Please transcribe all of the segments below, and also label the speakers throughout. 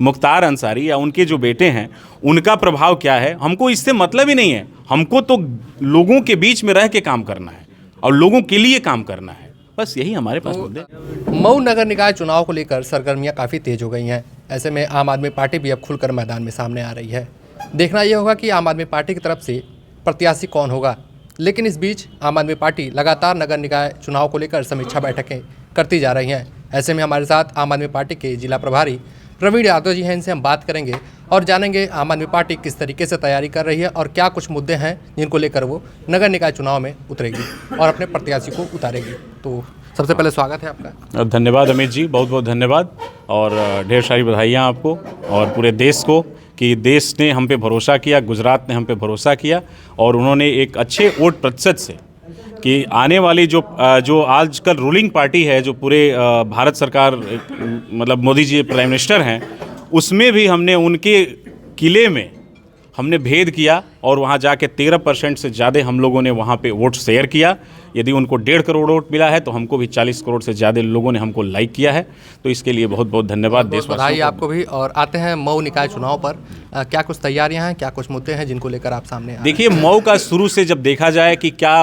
Speaker 1: मुख्तार अंसारी या उनके जो बेटे हैं उनका प्रभाव क्या है, हमको इससे मतलब ही नहीं है। हमको तो लोगों के बीच में रह के काम करना है और लोगों के लिए काम करना है, बस यही हमारे पास मुद्दे।
Speaker 2: मऊ नगर निकाय चुनाव को लेकर सरगर्मियां काफ़ी तेज हो गई हैं। ऐसे में आम आदमी पार्टी भी अब खुलकर मैदान में सामने आ रही है। देखना यह होगा कि आम आदमी पार्टी की तरफ से प्रत्याशी कौन होगा। लेकिन इस बीच आम आदमी पार्टी लगातार नगर निकाय चुनाव को लेकर समीक्षा बैठकें करती जा रही हैं। ऐसे में हमारे साथ आम आदमी पार्टी के जिला प्रभारी प्रवीण यादव जी हैं, इनसे हम बात करेंगे और जानेंगे आम आदमी पार्टी किस तरीके से तैयारी कर रही है और क्या कुछ मुद्दे हैं जिनको लेकर वो नगर निकाय चुनाव में उतरेगी और अपने प्रत्याशी को उतारेगी। तो सबसे पहले स्वागत है आपका।
Speaker 1: धन्यवाद अमित जी, बहुत बहुत धन्यवाद और ढेर सारी बधाइयाँ आपको और पूरे देश को कि देश ने हम पे भरोसा किया, गुजरात ने हम पे भरोसा किया और उन्होंने एक अच्छे वोट प्रतिशत से कि आने वाली जो आजकल रूलिंग पार्टी है, जो पूरे भारत सरकार मतलब मोदी जी प्राइम मिनिस्टर हैं, उसमें भी हमने उनके किले में हमने भेद किया और वहाँ जाके 13% से ज़्यादा हम लोगों ने वहाँ पे वोट शेयर किया। यदि उनको 1.5 करोड़ वोट मिला है तो हमको भी 40 करोड़ से ज़्यादा लोगों ने हमको लाइक किया है। तो इसके लिए बहुत बहुत धन्यवाद देशवासियों को।
Speaker 2: बधाई आपको भी। और आते हैं मऊ निकाय चुनाव पर, क्या कुछ तैयारियाँ हैं, क्या कुछ मुद्दे हैं जिनको लेकर आप सामने?
Speaker 1: देखिए, मऊ का शुरू से जब देखा जाए कि क्या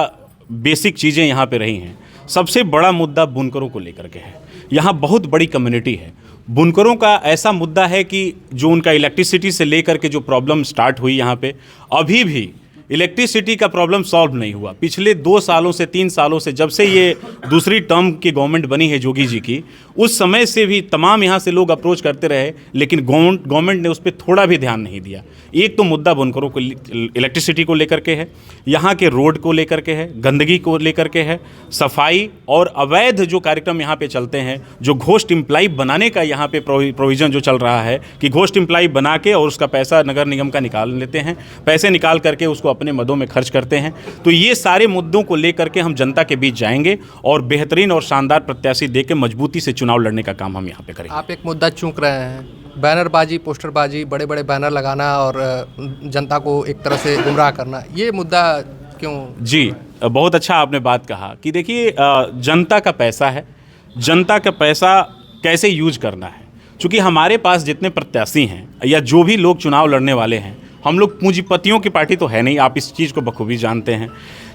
Speaker 1: बेसिक चीज़ें यहाँ पे रही हैं, सबसे बड़ा मुद्दा बुनकरों को लेकर के है। यहाँ बहुत बड़ी कम्युनिटी है। बुनकरों का ऐसा मुद्दा है कि जो उनका इलेक्ट्रिसिटी से लेकर के जो प्रॉब्लम स्टार्ट हुई यहाँ पे, अभी भी इलेक्ट्रिसिटी का प्रॉब्लम सॉल्व नहीं हुआ। पिछले 2 सालों से 3 सालों से, जब से ये दूसरी टर्म की गवर्नमेंट बनी है योगी जी की, उस समय से भी तमाम यहाँ से लोग अप्रोच करते रहे, लेकिन गवर्नमेंट ने उस पर थोड़ा भी ध्यान नहीं दिया। एक तो मुद्दा बुनकरों को इलेक्ट्रिसिटी को लेकर के है, यहाँ के रोड को लेकर के है, गंदगी को लेकर के है, सफाई और अवैध जो कार्यक्रम यहाँ पे चलते हैं, जो घोस्ट एम्प्लॉय बनाने का यहाँ पे प्रोविज़न जो चल रहा है कि घोस्ट एम्प्लॉय बना के और उसका पैसा नगर निगम का निकाल लेते हैं, पैसे निकाल करके उसको अपने मदों में खर्च करते हैं। तो ये सारे मुद्दों को लेकर के हम जनता के बीच जाएंगे और बेहतरीन और शानदार प्रत्याशी देके मजबूती से चुनाव लड़ने का काम हम यहाँ पे करेंगे।
Speaker 2: आप एक मुद्दा चूक रहे हैं, बैनरबाजी, पोस्टरबाजी, बड़े बड़े बैनर लगाना और जनता को एक तरह से गुमराह करना, ये मुद्दा क्यों?
Speaker 1: जी, बहुत अच्छा आपने बात कहा कि देखिए, जनता का पैसा है, जनता का पैसा कैसे यूज करना है। चूँकि हमारे पास जितने प्रत्याशी हैं या जो भी लोग चुनाव लड़ने वाले हैं, हम लोग पूंजीपतियों की पार्टी तो है नहीं। आप इस चीज़ को बखूबी जानते हैं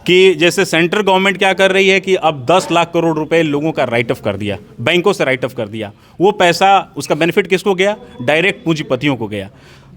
Speaker 1: कि जैसे सेंट्रल गवर्नमेंट क्या कर रही है कि अब 10 लाख करोड़ रुपए लोगों का राइट ऑफ कर दिया, बैंकों से राइट ऑफ कर दिया। वो पैसा, उसका बेनिफिट किसको गया? डायरेक्ट पूंजीपतियों को गया।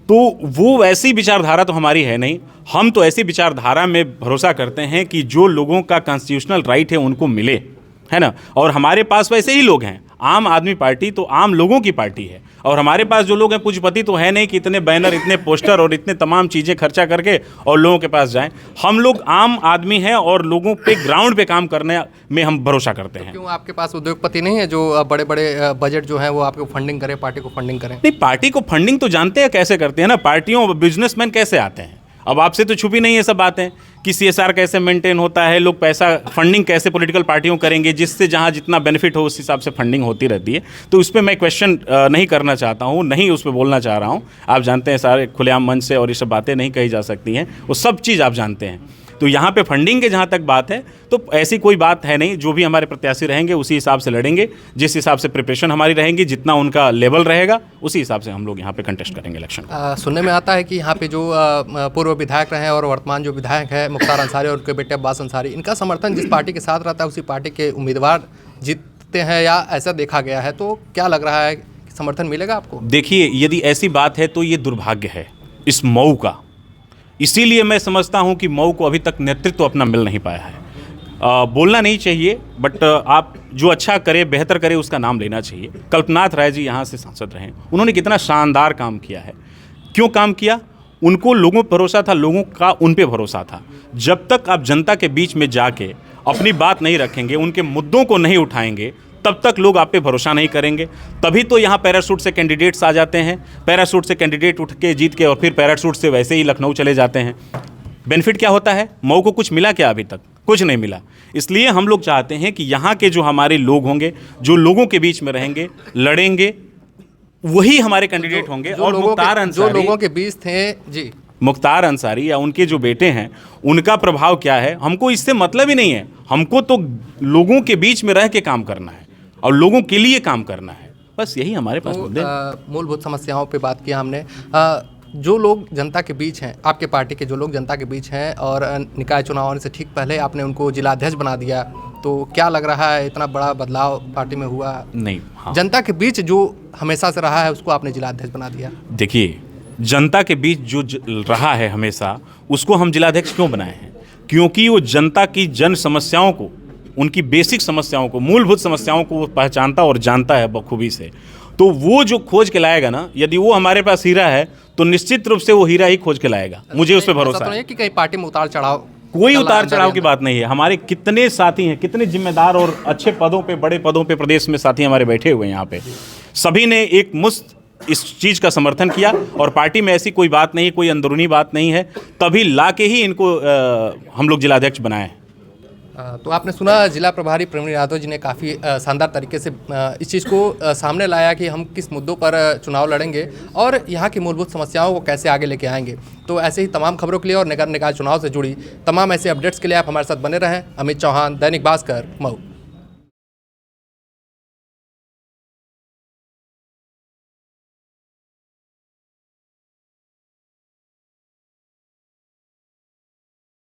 Speaker 1: तो वो वैसी विचारधारा तो हमारी है नहीं। हम तो ऐसी विचारधारा में भरोसा करते हैं कि जो लोगों का कॉन्स्टिट्यूशनल राइट है उनको मिले, है ना। और हमारे पास वैसे ही लोग हैं। आम आदमी पार्टी तो आम लोगों की पार्टी है और हमारे पास जो लोग हैं, पूंजीपति तो है नहीं कि इतने बैनर, इतने पोस्टर और इतने तमाम चीज़ें खर्चा करके और लोगों के पास जाएं। हम लोग आम आदमी हैं और लोगों पे ग्राउंड पे काम करने में हम भरोसा करते हैं।
Speaker 2: क्यों आपके पास उद्योगपति नहीं है जो बड़े बड़े बजट जो है वो आपको फंडिंग करें, पार्टी को फंडिंग करें?
Speaker 1: नहीं, पार्टी को फंडिंग तो जानते हैं कैसे करते हैं ना। पार्टियों, बिजनेसमैन कैसे आते हैं, अब आपसे तो छुपी नहीं है सब बातें कि CSR कैसे मेंटेन होता है, लोग पैसा फंडिंग कैसे पॉलिटिकल पार्टियों करेंगे, जिससे जहां जितना बेनिफिट हो उस हिसाब से फंडिंग होती रहती है। तो उस पर मैं क्वेश्चन नहीं करना चाहता हूं, नहीं उस पर बोलना चाह रहा हूं। आप जानते हैं सारे खुलेआम मंच से और ये सब बातें नहीं कही जा सकती हैं, वो सब चीज़ आप जानते हैं। तो यहाँ पे फंडिंग के जहाँ तक बात है तो ऐसी कोई बात है नहीं। जो भी हमारे प्रत्याशी रहेंगे उसी हिसाब से लड़ेंगे, जिस हिसाब से प्रिपरेशन हमारी रहेंगी, जितना उनका लेवल रहेगा उसी हिसाब से हम लोग यहाँ पे कंटेस्ट करेंगे इलेक्शन।
Speaker 2: सुनने में आता है कि यहाँ पे जो पूर्व विधायक रहे और वर्तमान जो विधायक है मुख्तार अंसारी और उनके बेटे अब्बास अंसारी, इनका समर्थन जिस पार्टी के साथ रहता है उसी पार्टी के उम्मीदवार जीतते हैं या ऐसा देखा गया है। तो क्या लग रहा है, समर्थन मिलेगा आपको?
Speaker 1: देखिए, यदि ऐसी बात है तो ये दुर्भाग्य है इस मऊ का। इसीलिए मैं समझता हूं कि मऊ को अभी तक नेतृत्व अपना मिल नहीं पाया है। बोलना नहीं चाहिए, बट आप जो अच्छा करे, बेहतर करे, उसका नाम लेना चाहिए। कल्पनाथ राय जी यहाँ से सांसद रहे, उन्होंने कितना शानदार काम किया है। क्यों काम किया? उनको लोगों पर भरोसा था, लोगों का उन पे भरोसा था। जब तक आप जनता के बीच में जाके अपनी बात नहीं रखेंगे, उनके मुद्दों को नहीं उठाएंगे, तब तक लोग आप पे भरोसा नहीं करेंगे। तभी तो यहाँ पैराशूट से कैंडिडेट्स आ जाते हैं, पैराशूट से कैंडिडेट उठ के जीत के और फिर पैराशूट से वैसे ही लखनऊ चले जाते हैं। बेनिफिट क्या होता है? मऊ को कुछ मिला क्या? अभी तक कुछ नहीं मिला। इसलिए हम लोग चाहते हैं कि यहाँ के जो हमारे लोग होंगे, जो लोगों के बीच में रहेंगे, लड़ेंगे, वही हमारे कैंडिडेट होंगे। और मुख्तार अंसारी,
Speaker 2: जो लोगों के बीच थे जी,
Speaker 1: मुख्तार अंसारी या उनके जो बेटे हैं, उनका प्रभाव क्या है, हमको इससे मतलब ही नहीं है। हमको तो लोगों के बीच में रह के काम करना है और लोगों के लिए काम करना है। बस यही हमारे पास मुद्दे हैं।
Speaker 2: मूलभूत समस्याओं पे बात किया हमने। जो लोग जनता के बीच हैं, आपके पार्टी के जो लोग जनता के बीच हैं और निकाय चुनाव आने से ठीक पहले आपने उनको जिलाध्यक्ष बना दिया, तो क्या लग रहा है इतना बड़ा बदलाव पार्टी में हुआ?
Speaker 1: नहीं, हाँ।
Speaker 2: जनता के बीच जो हमेशा से रहा है उसको आपने जिलाध्यक्ष बना दिया।
Speaker 1: देखिए, जनता के बीच जो रहा है हमेशा, उसको हम जिलाध्यक्ष क्यों बनाए हैं? क्योंकि वो जनता की जन समस्याओं को, उनकी बेसिक समस्याओं को, मूलभूत समस्याओं को वो पहचानता और जानता है बखूबी से। तो वो जो खोज के लाएगा ना, यदि वो हमारे पास हीरा है तो निश्चित रूप से वो हीरा ही खोज के लाएगा। मुझे उस पर भरोसा
Speaker 2: ऐसा तो
Speaker 1: है।
Speaker 2: नहीं है कि कहीं पार्टी में उतार चढ़ाव?
Speaker 1: कोई उतार चढ़ाव की बात नहीं है। हमारे कितने साथी हैं, कितने जिम्मेदार और अच्छे पदों पे, बड़े पदों पे प्रदेश में साथी हमारे बैठे हुए हैं यहाँ पे। सभी ने एक मुश्त इस चीज़ का समर्थन किया और पार्टी में ऐसी कोई बात नहीं है, कोई अंदरूनी बात नहीं है, तभी ला के ही इनको हम लोग जिलाध्यक्ष बनाए।
Speaker 2: तो आपने सुना जिला प्रभारी प्रवीण यादव जी ने काफ़ी शानदार तरीके से इस चीज़ को सामने लाया कि हम किस मुद्दों पर चुनाव लड़ेंगे और यहाँ की मूलभूत समस्याओं को कैसे आगे लेके आएंगे। तो ऐसे ही तमाम खबरों के लिए और नगर निकाय चुनाव से जुड़ी तमाम ऐसे अपडेट्स के लिए आप हमारे साथ बने रहें। अमित चौहान, दैनिक भास्कर, मऊ।